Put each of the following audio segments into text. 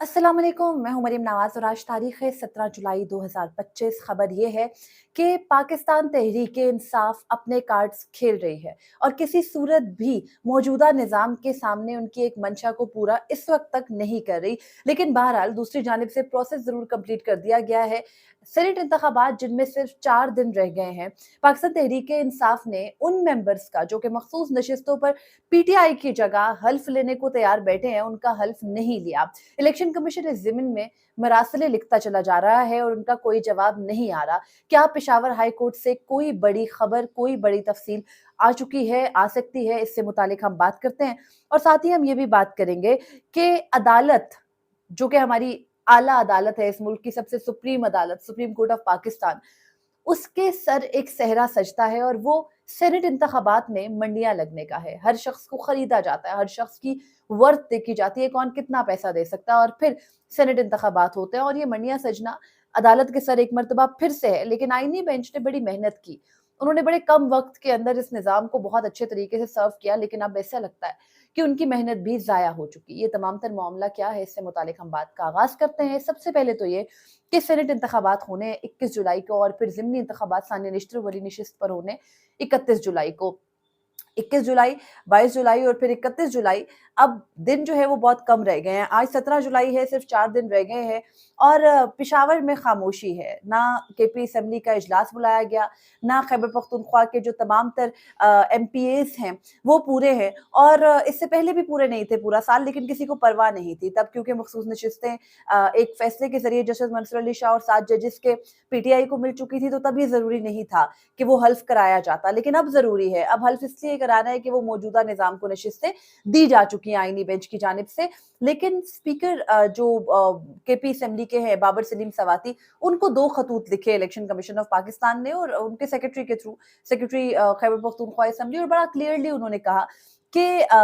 अस्सलाम वालेकुम, मैं हूं मरीम नवाज और आज तारीख है 17 जुलाई 2025। खबर ये है कि पाकिस्तान तहरीक इंसाफ अपने कार्ड्स खेल रही है और किसी सूरत भी मौजूदा निज़ाम के सामने उनकी एक मंशा को पूरा इस वक्त तक नहीं कर रही। लेकिन बहरहाल दूसरी जानिब से प्रोसेस ज़रूर कंप्लीट कर दिया गया है। सेनेट इंतखाबात जिनमें सिर्फ 4 दिन रह गए हैं, पाकिस्तान तहरीक इंसाफ ने उन मेंबर्स का जो कि मखसूस नशिस्तों पर पीटीआई की जगह हल्फ लेने को तैयार बैठे हैं, उनका हल्फ नहीं लिया। इलेक्शन कमीशन इस ज़िम्न में मरासले लिखता चला जा रहा है और उनका कोई जवाब नहीं आ रहा। क्या पेशावर हाई कोर्ट से कोई बड़ी खबर, कोई बड़ी तफसील आ चुकी है, आ सकती है? इससे मुतालिक हम बात करते हैं और साथ ही हम ये भी बात करेंगे कि अदालत, जो कि हमारी आला अदालत है, इस मुल्क की सबसे सुप्रीम अदालत, सुप्रीम कोर्ट ऑफ पाकिस्तान, उसके सर एक सेहरा सजता है और वो सेनेट इंतखाबात में मंडियां लगने का है। हर शख्स को खरीदा जाता है, हर शख्स की वर्थ देखी जाती है, कौन कितना पैसा दे सकता है और फिर सेनेट इंतखाबात होते हैं और ये मंडियां सजना अदालत के सर एक मरतबा फिर से है। लेकिन आईनी बेंच ने बड़ी मेहनत की, उन्होंने बड़े कम वक्त के अंदर इस निज़ाम को बहुत अच्छे तरीके से सर्व किया, लेकिन अब ऐसा लगता है कि उनकी मेहनत भी ज़ाया हो चुकी। ये तमाम तर मामला क्या है, इससे मुतालिक हम बात का आगाज़ करते हैं। सबसे पहले तो ये कि सेनेट इंतखाबात होने 21 जुलाई को और फिर ज़िमनी इंतखाबात सानिया निश्तर वली नशिस्त पर होने 31 जुलाई को। 21 जुलाई, 22 जुलाई और फिर 31 जुलाई, अब दिन जो है वो बहुत कम रह गए हैं। आज 17 जुलाई है, सिर्फ 4 दिन रह गए हैं और पेशावर में खामोशी है। ना केपी असेंबली का इजलास बुलाया गया, ना खैबर पख्तूनख्वा के जो तमाम तर एमपीएस हैं वो पूरे हैं और इससे पहले भी पूरे नहीं थे पूरा साल, लेकिन किसी को परवाह नहीं थी तब, क्योंकि मखसूस नशिस्तें एक फैसले के जरिए जस्टिस मंसूर अली शाह और 7 जजेस के पीटीआई को मिल चुकी थी, तो तब ये ज़रूरी नहीं था कि वो हल्फ कराया जाता, लेकिन अब ज़रूरी है। अब हल्फ इसलिए कराना है कि वो मौजूदा निज़ाम को नशिस्तें दी जा चुकी हैं आईनी बेंच की जानिब से। लेकिन स्पीकर जो केपी असेंबली के हैं बाबर सलीम सवाती, उनको 2 खतूत लिखे इलेक्शन कमीशन ऑफ पाकिस्तान ने और उनके सेक्रेटरी के through, secretary Khyber Pakhtunkhwa assembly, और बड़ा क्लियरली उन्होंने कहा कि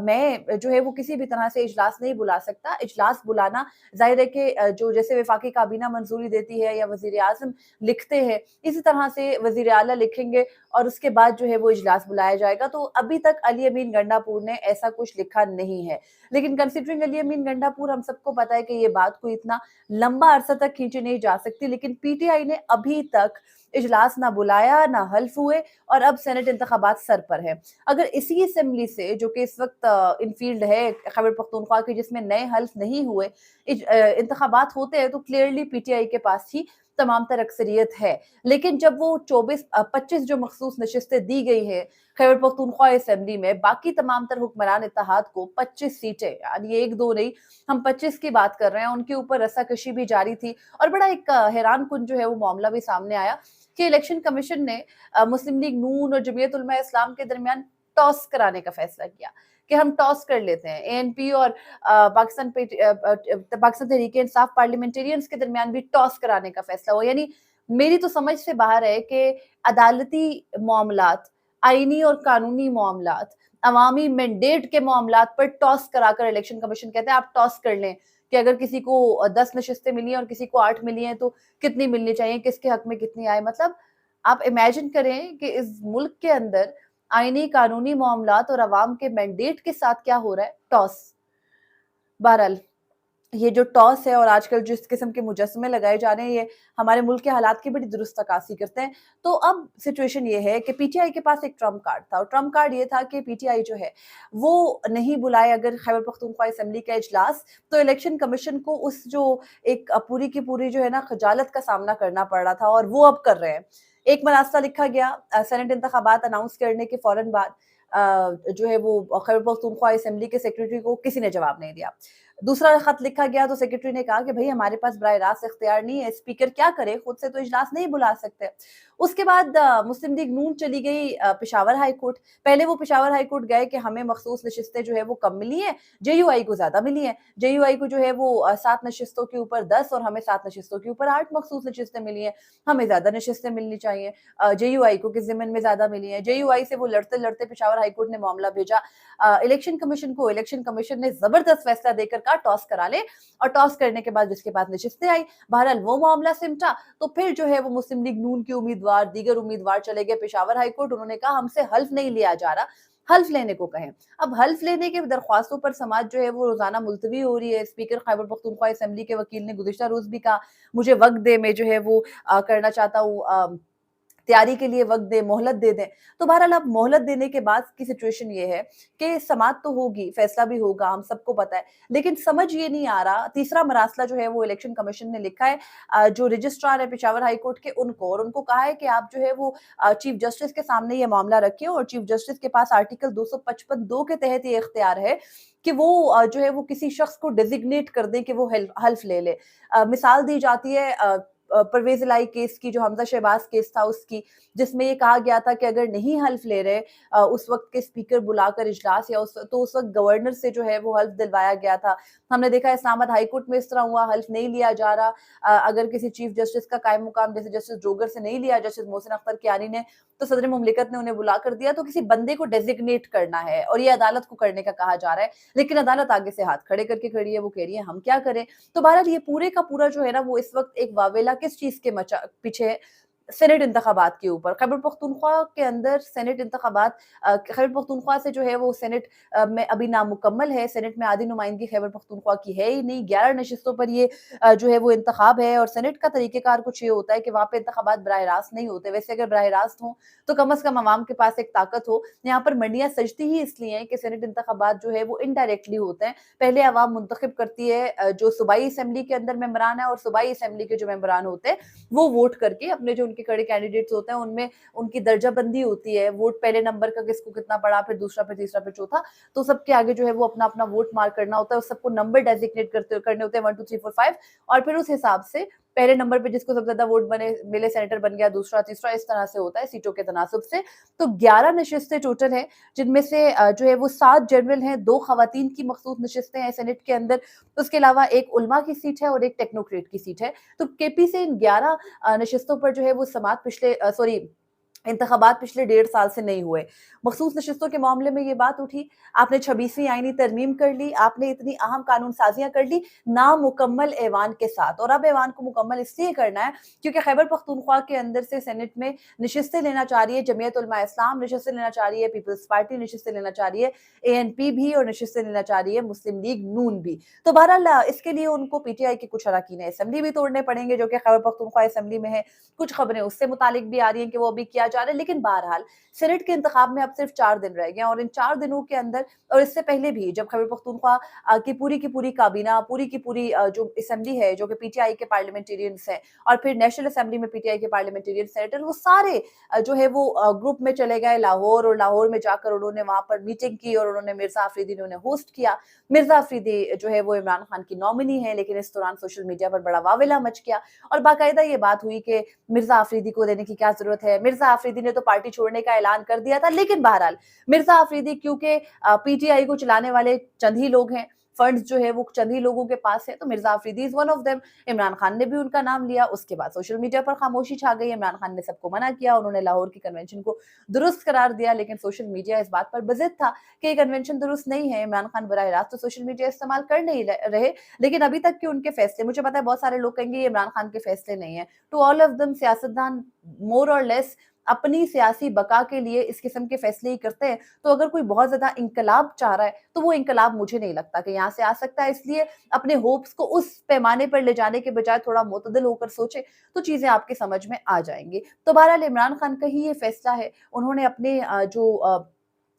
मैं जो है वो किसी भी तरह से इजलास नहीं बुला सकता। इजलास बुलाना ज़ाहिर है कि जो जैसे वफाकी काबीना मंजूरी देती है या वज़ीर आज़म लिखते हैं, इसी तरह से वज़ीर आला लिखेंगे और उसके बाद जो है वो इजलास बुलाया जाएगा। तो अभी तक अली अमीन गंडापुर ने ऐसा कुछ लिखा नहीं है। लेकिन कंसिडरिंग अली अमीन गंडापुर, हम सबको पता है कि ये बात को इतना लंबा अरसा तक खींची नहीं जा सकती, लेकिन पीटीआई ने अभी तक इजलास ना बुलाया, ना हल्फ हुए और अब सेनेट इंतखाबात सर पर है। अगर इसी असेंबली से, जो कि इस वक्त इनफील्ड है खैबर पख्तूनख्वा की, जिसमें नए हल्फ नहीं हुए, इंतखाबात होते हैं, तो क्लियरली पीटीआई के पास ही तमाम तर अक्सरियत है। लेकिन जब वो 25 जो मखसूस नशिस्तें दी गई हैं खैबर पख्तूनख्वा असेंबली में, बाकी तमाम तर हुक्मरान इत्तेहाद को 25 सीटें, यानी 1-2 नहीं, हम 25 की बात कर रहे हैं, उनके ऊपर रस्साकशी भी जारी थी और बड़ा एक हैरान कुन जो है वो मामला भी सामने आया कि इलेक्शन कमीशन ने मुस्लिम लीग नून और जमीयत उलमा इस्लाम के दरमियान टॉस कराने का फैसला किया कि हम टॉस कर लेते हैं। एएनपी और पाकिस्तान तहरीक इंसाफ पार्लियामेंटेरियंस के दरमियान भी टॉस कराने का फैसला हुआ। यानी मेरी तो समझ से बाहर है कि अदालती मामलात, आईनी और कानूनी मामलात, अवामी मैंडेट के मामलात पर टॉस कराकर इलेक्शन कमीशन कहते हैं आप टॉस कर लें कि अगर किसी को 10 नशिस्तें मिली हैं और किसी को 8 मिली हैं, तो कितनी मिलनी चाहिए, किसके हक में कितनी आए। मतलब आप इमेजिन करें कि इस मुल्क के अंदर आईनी कानूनी मामलात और अवाम के मैंडेट के साथ क्या हो रहा है, टॉस। बहरहाल ये जो टॉस है और आजकल जिस किस्म के मुजस्समे लगाए जा रहे हैं, ये हमारे मुल्क के हालात की बड़ी दुरुस्त अक्कासी करते हैं। तो अब सिचुएशन ये है कि पीटीआई के पास एक ट्रम्प कार्ड था और ट्रम्प कार्ड ये था कि पीटीआई जो है वो नहीं बुलाए अगर खैबर पख्तूनख्वा असेंबली का इजलास, तो इलेक्शन कमीशन को उस जो एक पूरी की पूरी जो है ना खजालत का सामना करना पड़ रहा था और वो अब कर रहे हैं। एक मरासला लिखा गया सेनेट इंतखाबात अनाउंस करने के फौरन बाद, जो है वो खैबर पख्तूनख्वा असेंबली के सेक्रेटरी को किसी ने जवाब नहीं दिया। दूसरा खत लिखा गया तो सेक्रेटरी ने कहा कि भाई हमारे पास बराह रास्त इख्तियार नहीं है, स्पीकर क्या करे, खुद से तो इजलास नहीं बुला सकते। उसके बाद मुस्लिम लीग नून चली गई पेशावर हाई कोर्ट। पहले वो पेशावर हाई कोर्ट गए कि हमें मखसूस नशिस्तें जो है वो कम मिली हैं, जेयूआई को ज्यादा मिली हैं। जेयूआई को जो है वो 7 नशिस्तों के ऊपर 10 और हमें 7 नशिस्तों के ऊपर 8 मखसूस नशिस्तें मिली हैं, हमें ज्यादा नशिस्तें मिलनी चाहिए। जेयूआई को किस ज़िम्मन में ज्यादा मिली हैं। जेयूआई से वो लड़ते लड़ते पेशावर हाई कोर्ट ने मामला भेजा इलेक्शन कमीशन को। इलेक्शन कमीशन ने जबरदस्त फैसला देकर कहा टॉस करा ले और टॉस करने के बाद जिसके पास नशिस्तें आई, बहरहाल वो मामला सिमटा। तो फिर जो है वो मुस्लिम लीग नून के उम्मीदवार, दीगर उम्मीदवार चले गए पेशावर हाई कोर्ट। उन्होंने कहा हमसे हल्फ नहीं लिया जा रहा, हल्फ लेने को कहें। अब हल्फ लेने के दरख्वास्तों पर समाज जो है वो रोज़ाना मुलतवी हो रही है। स्पीकर खैबर पख्तूनख्वा असेंबली के वकील ने गुज़िश्ता रोज़ भी कहा, मुझे वक़्त दे, मैं जो है वो करना चाहता हूँ, तैयारी के लिए वक़्त दें, मोहलत दे दें। तो बहरहाल अब मोहलत देने के बाद की सिचुएशन ये है कि समाअत तो होगी, फैसला भी होगा, हम सबको पता है। लेकिन समझ ये नहीं आ रहा, तीसरा मरासला जो है वो इलेक्शन कमीशन ने लिखा है जो रजिस्ट्रार है पेशावर हाई कोर्ट के उनको, और उनको कहा है कि आप जो है वो चीफ जस्टिस के सामने ये मामला रखें, और चीफ जस्टिस के पास आर्टिकल 255(2) के तहत ये इख्तियार है कि वो जो है वो किसी शख्स को डेज़िग्नेट कर दें कि वो हल्फ ले ले। मिसाल दी जाती है परवेज़ इलाही केस की, जो हमज़ा शहबाज केस था उसकी, जिसमें ये कहा गया था कि अगर नहीं हल्फ ले रहे उस वक़्त के स्पीकर बुलाकर इजलास, या उस वक़्त गवर्नर से जो है वो हल्फ दिलवाया गया था। हमने देखा इस्लामाबाद हाई कोर्ट में इस तरह हुआ, हल्फ नहीं लिया जा रहा। अगर किसी चीफ जस्टिस का कायम मुकाम जैसे जस्टिस जोगर से नहीं लिया, जस्टिस मोहसिन अख्तर कियानी ने, तो सदर मुमलिकत ने उन्हें बुला कर दिया। तो किसी बंदे को डेज़िग्नेट करना है और ये अदालत को करने का कहा जा रहा है, लेकिन अदालत आगे से हाथ खड़े करके खड़ी है, वो कह रही है हम क्या करें? तो बहरहाल ये पूरे का पूरा जो है ना वो इस वक़्त एक वावेला किस चीज़ के पीछे है? सेनेट इंतखाबात के ऊपर। खैबर पख्तूनख्वा के अंदर सेनेट इंतखाबात, खैबर पख्तूनख्वा से जो है वो सेनेट में अभी नामुकम्मल है। सेनेट में आधी नुमाइंदगी खैबर पख्तूनख्वा की है ही नहीं। 11 नशिस्तों पर ये जो है वो इंतखाब है, और सेनेट का तरीक़ेकार कुछ ये होता है कि वहाँ पे इंतखाबात बराह रास्त नहीं होते। वैसे अगर बराह रास्त हों तो कम से कम अवाम के पास एक ताकत हो। यहाँ पर मंडियाँ सजती ही इसलिए हैं कि सेनेट इंतखाबात जो है वो इनडायरेक्टली होते हैं। पहले अवाम मुंतखब करती है जो सूबाई असेंबली के अंदर मेंबरान है, और सूबाई असेंबली के जो मेंबरान होते हैं वो वोट करके अपने जो उनके खड़े कैंडिडेट्स होते हैं उनमें उनकी दर्जा बंदी होती है। वोट पहले नंबर का किसको कितना पड़ा, फिर दूसरा, फिर तीसरा, फिर चौथा, तो सबके आगे जो है वो अपना-अपना वोट मार्क करना होता है, और सबको नंबर डेजिग्नेट करने होते हैं 1 2 3 4 5, और फिर उस हिसाब से पहले नंबर पे जिसको सबसे ज़्यादा वोट मिले सेनेटर बन गया, दूसरा, तीसरा, इस तरह से होता है सीटों के तनासुब से। तो 11 नशिस्तें टोटल हैं, जिनमें से जो है वो 7 जनरल हैं, 2 खवातीन की मखसूस नशिस्तें हैं सेनेट के अंदर। उसके अलावा एक उलमा की सीट है और एक टेक्नोक्रेट की सीट है। तो केपी से इन 11 नशिस्तों पर जो है वो समाअत इंतखाबात पिछले 1.5 साल से नहीं हुए। मखसूस नशिस्तों के मामले में ये बात उठी, आपने 26वीं आईनी तरमीम कर ली, आपने इतनी अहम कानून साज़ियाँ कर ली नामुकम्मल ऐवान के साथ, और अब ऐवान को मुकम्मल इसलिए करना है क्योंकि खैबर पख्तूनख्वा के अंदर से सेनेट में नशिस्तें लेना चाह रही है जमीयत उलमा इस्लाम, नशिस्तें लेना चाह रही है पीपल्स पार्टी, नशिस्तें लेना चाह रही है एएनपी भी, और नशिस्तें लेना चाह रही है मुस्लिम लीग नून भी। तो बहरहाल इसके लिए उनको पीटीआई के कुछ अरकान असेंबली भी तोड़ने पड़ेंगे जो कि खैबर पख्तूनख्वा असेंबली में है। कुछ खबरें उससे मुतालिक भी आ रही हैं कि वो अभी किया जा रहा है, लेकिन बहरहाल सेनेट के इंतखाब में अब सिर्फ 4 दिन रह गए हैं, और इन 4 दिनों के अंदर, और इससे पहले भी जब खैबर पख्तूनख्वा की पूरी काबीना, पूरी की पूरी जो असेंबली है जो कि पीटीआई के पार्लियामेंटेरियंस हैं, और फिर नेशनल असेंबली में पीटीआई के पार्लियामेंटेरियन सेनेटर, वो सारे जो है वो ग्रुप में चले गए लाहौर, और लाहौर में जाकर उन्होंने वहां पर मीटिंग की, और उन्होंने मिर्जा अफरीदी ने उन्हें होस्ट किया। मिर्जा अफरीदी जो है वो इमरान खान की नॉमिनी है, लेकिन इस दौरान सोशल मीडिया पर बड़ा वावेला मच गया, और बाकायदा ये बात हुई कि मिर्जा अफरीदी को देने की क्या जरूरत है। मिर्जा अफरीदी ने तो पार्टी छोड़ने का ऐलान कर दिया था, लेकिन बहरहाल मिर्जा अफरीदी क्योंकि पीटीआई को चलाने वाले चंद ही लोग हैं, फंड्स जो है वो चंद ही लोगों के पास है, तो Mirza Afridi is one of them. Imran Khan ने भी उनका नाम लिया, उसके बाद सोशल मीडिया पर खामोशी छा गई। इमरान खान ने सबको मना किया, उन्होंने लाहौर की कन्वेंशन को दुरुस्त करार दिया, लेकिन सोशल मीडिया इस बात पर बजिद था कि ये कन्वेंशन दुरुस्त नहीं है। इमरान खान बराह रास्त तो सोशल मीडिया इस्तेमाल कर नहीं रहे, लेकिन अभी तक के उनके फैसले, मुझे पता है बहुत सारे लोग कहेंगे ये इमरान खान के फैसले नहीं है, टू ऑल ऑफ देम सियासतदान मोर और लेस अपनी सियासी बका के लिए इस किस्म के फैसले ही करते हैं। तो अगर कोई बहुत ज्यादा इंकलाब चाह रहा है तो वो इंकलाब मुझे नहीं लगता कि यहाँ से आ सकता है, इसलिए अपने होप्स को उस पैमाने पर ले जाने के बजाय थोड़ा मुतदिल होकर सोचे तो चीजें आपके समझ में आ जाएंगी। तो बहरहाल इमरान खान का ही ये फैसला है, उन्होंने अपने जो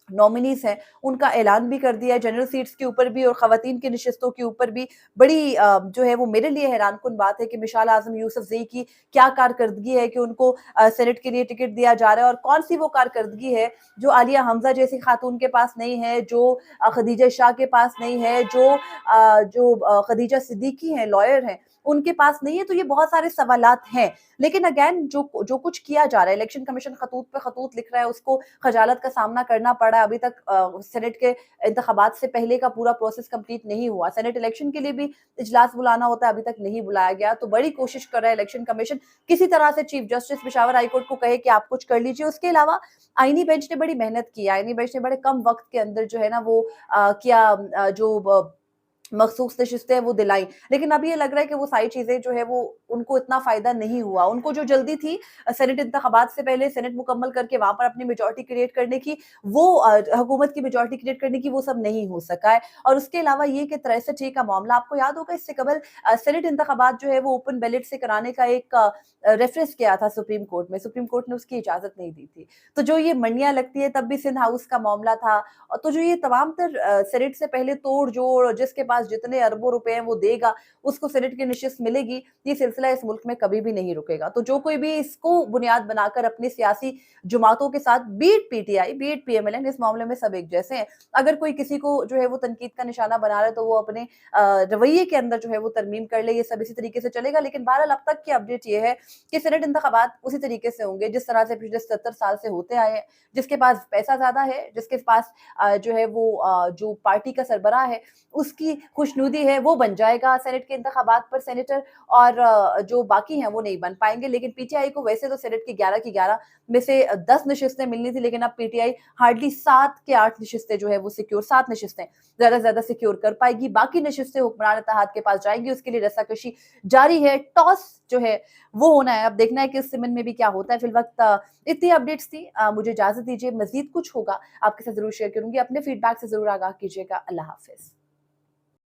नॉमिनीज हैं उनका ऐलान भी कर दिया है, जनरल सीट्स के ऊपर भी और खवातीन की नशिस्तों के ऊपर भी। बड़ी जो है वो मेरे लिए हैरानकुन बात है कि मिसाल आजम यूसुफजई की क्या कारकर्दगी है कि उनको सेनेट के लिए टिकट दिया जा रहा है, और कौन सी वो कारकर्दगी है जो आलिया हमजा जैसी खातून के पास नहीं है, जो खदीजा शाह के पास नहीं है, जो खदीजा सिद्दीकी हैं, लॉयर हैं, उनके पास नहीं है। तो ये बहुत सारे सवालात हैं, लेकिन अगेन जो कुछ किया जा रहा है, इलेक्शन कमीशन खतूत पे खतूत लिख रहा है, उसको खजालत का सामना करना पड़ा है। अभी तक सेनेट के इंतखाबात से पहले का पूरा प्रोसेस कंप्लीट नहीं हुआ, सेनेट इलेक्शन के लिए भी इजलास बुलाना होता है, अभी तक नहीं बुलाया गया। तो बड़ी कोशिश कर रहा है इलेक्शन कमीशन किसी तरह से चीफ जस्टिस पेशावर हाईकोर्ट को कहे कि आप कुछ कर लीजिए। उसके अलावा आईनी बेंच ने बड़ी मेहनत की, आईनी बेंच ने बड़े कम वक्त के अंदर जो है ना वो किया, जो मखसूस नशिस्तें वो दिलाई। लेकिन अब ये लग रहा है कि वो सारी चीज़ें जो है वो उनको इतना फ़ायदा नहीं हुआ। उनको जो जल्दी थी सेनेट इंतख़ाबात से पहले सेनेट मुकम्मल करके वहाँ पर अपनी मेजॉरिटी क्रिएट करने की, वो हुकूमत की मेजॉरिटी क्रिएट करने की, वो सब नहीं हो सका है। और उसके अलावा ये कि 63 का मामला आपको याद होगा, इससे कबल सेनेट इंतख़ाबात जो है वो ओपन बैलेट से कराने का एक रेफ़रेंस किया था सुप्रीम कोर्ट में। सुप्रीम कोर्ट ने उसकी इजाज़त नहीं दी थी। तो जो ये मंडियाँ लगती है तब भी सिंध हाउस का मामला था। तो जो ये तमाम तर सेनेट से पहले तोड़-जोड़, जिसके पास जितने अरबों रुपए हैं वो देगा, उसको सेनेट की नशिस्त मिलेगी, ये सिलसिला इस मुल्क में कभी भी नहीं रुकेगा। तो जो कोई भी इसको बुनियाद बनाकर अपनी सियासी जमातों के साथ, B it PTI, B it PMLN, इस मामले में सब एक जैसे हैं। अगर कोई किसी को जो है वो तनकीद का निशाना बना रहा है तो वो अपने रवैये के अंदर जो है वो तरमीम कर ले, ये सब इसी तरीके से चलेगा। लेकिन बहरहाल अब तक की अपडेट ये है कि सेनेट इंतखाबात उसी तरीके से होंगे जिस तरह से पिछले 70 साल से होते आए हैं। जिसके पास पैसा ज़्यादा है, जिसके पास जो है वो जो पार्टी का सरबराह है, उसकी खुशनुदी है, वो बन जाएगा सेनेट के इंतखाबात पर सेनेटर, और जो बाकी हैं वो नहीं बन पाएँगे। लेकिन पीटीआई को वैसे तो सेनेट की 11 में से 10 नशिस्तें मिलनी थी, लेकिन अब पीटीआई हार्डली 7 के 8 नशिस्तें जो है वो सिक्योर, 7 नशिस्तें ज़्यादा से ज़्यादा सिक्योर कर पाएगी। बाकी नशिस्तें हुक्मरान इत्तेहाद के पास जाएँगी, उसके लिए रस्साकशी जारी है। टॉस जो है वो होना है, अब देखना है कि इस सिमन में भी क्या होता है। फिलवक़्त इतनी अपडेट्स थी। मुझे इजाज़त दीजिए, मज़ीद कुछ होगा आपके साथ ज़रूर शेयर करूँगी। अपने फीडबैक से ज़रूर आगाह कीजिएगा। अल्लाह हाफ़िज़।